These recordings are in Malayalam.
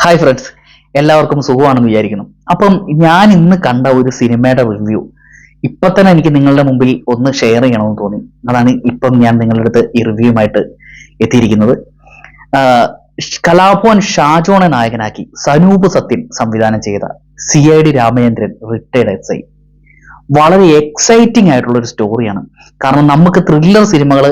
ഹായ് ഫ്രണ്ട്സ്, എല്ലാവർക്കും സുഖമാണെന്ന് വിചാരിക്കുന്നു. അപ്പം ഞാൻ ഇന്ന് കണ്ട ഒരു സിനിമയുടെ റിവ്യൂ ഇപ്പൊ തന്നെ എനിക്ക് നിങ്ങളുടെ മുമ്പിൽ ഒന്ന് ഷെയർ ചെയ്യണമെന്ന് തോന്നി. അതാണ് ഇപ്പം ഞാൻ നിങ്ങളുടെ അടുത്ത് ഈ റിവ്യൂമായിട്ട് എത്തിയിരിക്കുന്നത്. കലാഭവൻ ഷാജോണെ നായകനാക്കി സനൂപ് സത്യൻ സംവിധാനം ചെയ്ത CID രാമചന്ദ്രൻ റിട്ടയർഡ് SI വളരെ എക്സൈറ്റിംഗ് ആയിട്ടുള്ള ഒരു സ്റ്റോറിയാണ്. കാരണം നമുക്ക് ത്രില്ലർ സിനിമകൾ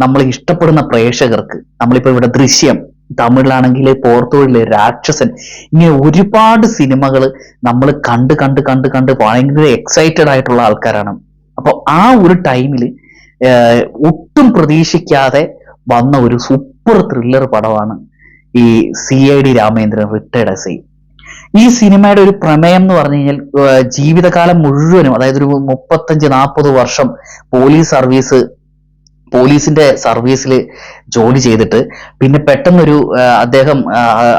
നമ്മൾ ഇഷ്ടപ്പെടുന്ന പ്രേക്ഷകർക്ക്, നമ്മളിപ്പോ ഇവിടെ ദൃശ്യം, തമിഴിലാണെങ്കിൽ പോർത്തുഗലിലെ രാക്ഷസൻ, ഇങ്ങനെ ഒരുപാട് സിനിമകൾ നമ്മൾ കണ്ട് കണ്ട് കണ്ട് കണ്ട് ഭയങ്കര എക്സൈറ്റഡ് ആയിട്ടുള്ള ആൾക്കാരാണ്. അപ്പൊ ആ ഒരു ടൈമിൽ ഒട്ടും പ്രതീക്ഷിക്കാതെ വന്ന ഒരു സൂപ്പർ ത്രില്ലർ പടമാണ് ഈ CID രാമചന്ദ്രൻ റിട്ടയർഡ് SI. ഈ സിനിമയുടെ ഒരു പ്രമേയം എന്ന് പറഞ്ഞു കഴിഞ്ഞാൽ ജീവിതകാലം മുഴുവനും, അതായത് ഒരു 35-40 വർഷം പോലീസിന്റെ സർവീസിൽ ജോലി ചെയ്തിട്ട് പിന്നെ പെട്ടെന്നൊരു അദ്ദേഹം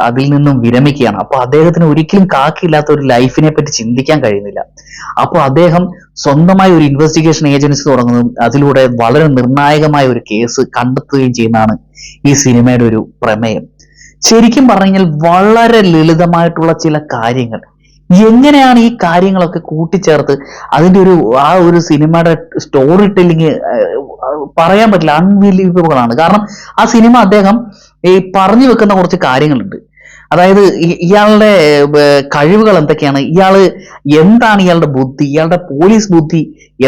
അതിൽ നിന്നും വിരമിക്കുകയാണ്. അപ്പൊ അദ്ദേഹത്തിന് ഒരിക്കലും കാക്കില്ലാത്ത ഒരു ലൈഫിനെ പറ്റി ചിന്തിക്കാൻ കഴിയുന്നില്ല. അപ്പൊ അദ്ദേഹം സ്വന്തമായി ഒരു ഇൻവെസ്റ്റിഗേഷൻ ഏജൻസി തുടങ്ങുന്നതും അതിലൂടെ വളരെ നിർണായകമായ ഒരു കേസ് കണ്ടെത്തുകയും ചെയ്യുന്നതാണ് ഈ സിനിമയുടെ ഒരു പ്രമേയം. ശരിക്കും പറഞ്ഞു കഴിഞ്ഞാൽ വളരെ ലളിതമായിട്ടുള്ള ചില കാര്യങ്ങൾ, എങ്ങനെയാണ് ഈ കാര്യങ്ങളൊക്കെ കൂട്ടിച്ചേർത്ത് അതിന്റെ ആ ഒരു സിനിമയുടെ സ്റ്റോറി ടെല്ലിങ് പറയാൻ പറ്റില്ല, അൺബിലീവബിൾ ആണ്. കാരണം ആ സിനിമ അദ്ദേഹം ഈ പറഞ്ഞു വെക്കുന്ന കുറച്ച് കാര്യങ്ങളുണ്ട്. അതായത് ഇയാളുടെ കഴിവുകൾ എന്തൊക്കെയാണ്, എന്താണ് ഇയാളുടെ ബുദ്ധി, ഇയാളുടെ പോലീസ് ബുദ്ധി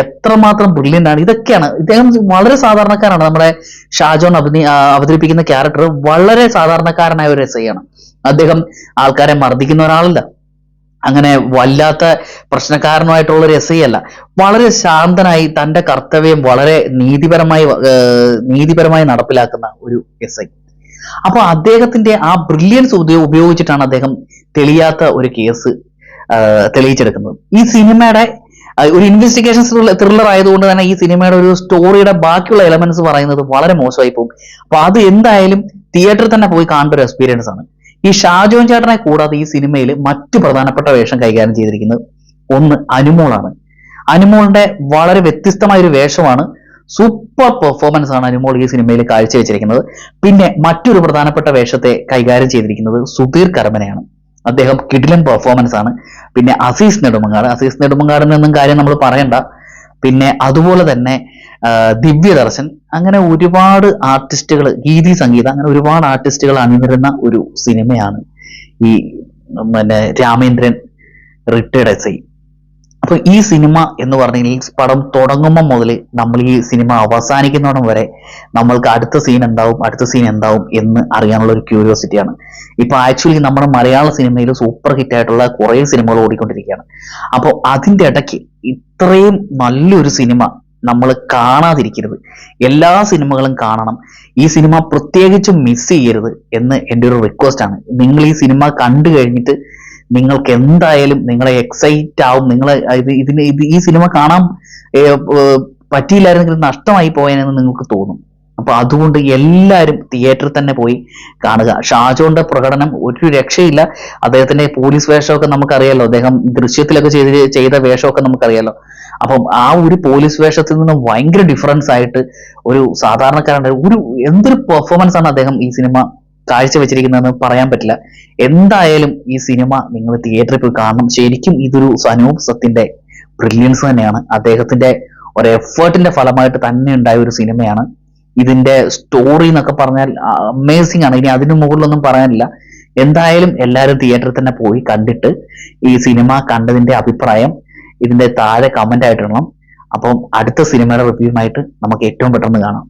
എത്രമാത്രം ബ്രില്യൻ്റ് ആണ്, ഇതൊക്കെയാണ്. ഇദ്ദേഹം വളരെ സാധാരണക്കാരാണ്. നമ്മുടെ ഷാജോൺ അവതരിപ്പിക്കുന്ന ക്യാരക്ടർ വളരെ സാധാരണക്കാരനായ ഒരു SI ആണ്. അദ്ദേഹം ആൾക്കാരെ മർദ്ദിക്കുന്ന ഒരാളല്ല, അങ്ങനെ വല്ലാത്ത പ്രശ്നക്കാരനുമായിട്ടുള്ള ഒരു SI അല്ല. വളരെ ശാന്തനായി തന്റെ കർത്തവ്യം വളരെ നീതിപരമായി നടപ്പിലാക്കുന്ന ഒരു SI. അപ്പൊ അദ്ദേഹത്തിന്റെ ആ ബ്രില്യൻസ് ഉപയോഗിച്ചിട്ടാണ് അദ്ദേഹം തെളിയാത്ത ഒരു കേസ് തെളിയിച്ചെടുക്കുന്നത്. ഈ സിനിമയുടെ ഒരു ഇൻവെസ്റ്റിഗേഷൻ ത്രില്ലർ ആയതുകൊണ്ട് തന്നെ ഈ സിനിമയുടെ ഒരു സ്റ്റോറിയുടെ ബാക്കിയുള്ള എലമെന്റ്സ് പറയുന്നത് വളരെ മോശമായി പോകും. അപ്പൊ അത് എന്തായാലും തിയേറ്ററിൽ തന്നെ പോയി കാണേണ്ട ഒരു എക്സ്പീരിയൻസ് ആണ്. ഈ ഷാജോൻ ചേട്ടനെ കൂടാതെ ഈ സിനിമയിൽ മറ്റു പ്രധാനപ്പെട്ട വേഷം കൈകാര്യം ചെയ്തിരിക്കുന്നത് ഒന്ന് അനുമോളാണ്. അനുമോളിന്റെ വളരെ വ്യത്യസ്തമായ ഒരു വേഷമാണ്, സൂപ്പർ പെർഫോമൻസ് ആണ് അനുമോൾ ഈ സിനിമയിൽ കാഴ്ചവെച്ചിരിക്കുന്നത്. പിന്നെ മറ്റൊരു പ്രധാനപ്പെട്ട വേഷത്തെ കൈകാര്യം ചെയ്തിരിക്കുന്നത് സുധീർ കരമനയാണ്. അദ്ദേഹം കിടിലൻ പെർഫോമൻസ് ആണ്. പിന്നെ അസീസ് നെടുമങ്ങാടിനൊന്നും കാര്യം നമ്മൾ പറയണ്ട. പിന്നെ അതുപോലെ തന്നെ ദിവ്യദർശൻ, അങ്ങനെ ഒരുപാട് ആർട്ടിസ്റ്റുകൾ, ഗീതി സംഗീതം, അങ്ങനെ ഒരുപാട് ആർട്ടിസ്റ്റുകൾ അണിനിരുന്ന ഒരു സിനിമയാണ് ഈ രാമേന്ദ്രൻ റിട്ടയർഡ് SI. അപ്പൊ ഈ സിനിമ എന്ന് പറഞ്ഞാൽ പടം തുടങ്ങുമ്പോൾ മുതൽ നമ്മൾ ഈ സിനിമ അവസാനിക്കുന്നോടം വരെ നമ്മൾക്ക് അടുത്ത സീൻ എന്താവും എന്ന് അറിയാനുള്ള ഒരു ക്യൂരിയോസിറ്റിയാണ്. ഇപ്പൊ ആക്ച്വലി നമ്മുടെ മലയാള സിനിമയിൽ സൂപ്പർ ഹിറ്റ് ആയിട്ടുള്ള കുറെ സിനിമകൾ ഓടിക്കൊണ്ടിരിക്കുകയാണ്. അപ്പോൾ അതിന്റെ ഇടയ്ക്ക് ഇത്രയും നല്ലൊരു സിനിമ നമ്മൾ കാണാതിരിക്കരുത്. എല്ലാ സിനിമകളും കാണണം. ഈ സിനിമ പ്രത്യേകിച്ചും മിസ് ചെയ്യരുത് എന്ന് എൻ്റെ ഒരു റിക്വസ്റ്റ് ആണ്. നിങ്ങൾ ഈ സിനിമ കണ്ടു കഴിഞ്ഞിട്ട് നിങ്ങൾക്ക് എന്തായാലും നിങ്ങളെ എക്സൈറ്റ് ആവും. ഈ സിനിമ കാണാൻ പറ്റിയില്ലായിരുന്നെങ്കിൽ നഷ്ടമായി പോയെന്ന് നിങ്ങൾക്ക് തോന്നും. അപ്പൊ അതുകൊണ്ട് എല്ലാവരും തിയേറ്ററിൽ തന്നെ പോയി കാണുക. ഷാജോന്റെ പ്രകടനം ഒരു രക്ഷയില്ല. അദ്ദേഹത്തിന്റെ പോലീസ് വേഷമൊക്കെ നമുക്കറിയാലോ, അദ്ദേഹം ദൃശ്യത്തിലൊക്കെ ചെയ്ത വേഷമൊക്കെ നമുക്കറിയാലോ. അപ്പം ആ ഒരു പോലീസ് വേഷത്തിൽ നിന്ന് ഭയങ്കര ഡിഫറൻസ് ആയിട്ട് ഒരു സാധാരണക്കാരൻ്റെ എന്തൊരു പെർഫോമൻസ് ആണ് അദ്ദേഹം ഈ സിനിമ കാഴ്ചവെച്ചിരിക്കുന്നതെന്ന് പറയാൻ പറ്റില്ല. എന്തായാലും ഈ സിനിമ നിങ്ങൾ തിയേറ്ററിൽ പോയി കാണണം. ശരിക്കും ഇതൊരു സനൂപ് സത്യന്റെ ബ്രില്യൻസ് തന്നെയാണ്. അദ്ദേഹത്തിന്റെ ഒരു എഫേർട്ടിന്റെ ഫലമായിട്ട് തന്നെ ഉണ്ടായ ഒരു സിനിമയാണ്. ഇതിന്റെ സ്റ്റോറി എന്നൊക്കെ പറഞ്ഞാൽ അമേസിംഗ് ആണ്. ഇനി അതിന് മുകളിലൊന്നും പറയാനില്ല. എന്തായാലും എല്ലാവരും തിയേറ്ററിൽ തന്നെ പോയി കണ്ടിട്ട് ഈ സിനിമ കണ്ടതിന്റെ അഭിപ്രായം ഇതിന്റെ താഴെ കമന്റ് ആയിട്ടിടണം. അപ്പം അടുത്ത സിനിമയുടെ റിവ്യൂമായിട്ട് നമുക്ക് ഏറ്റവും പെട്ടെന്ന് കാണാം.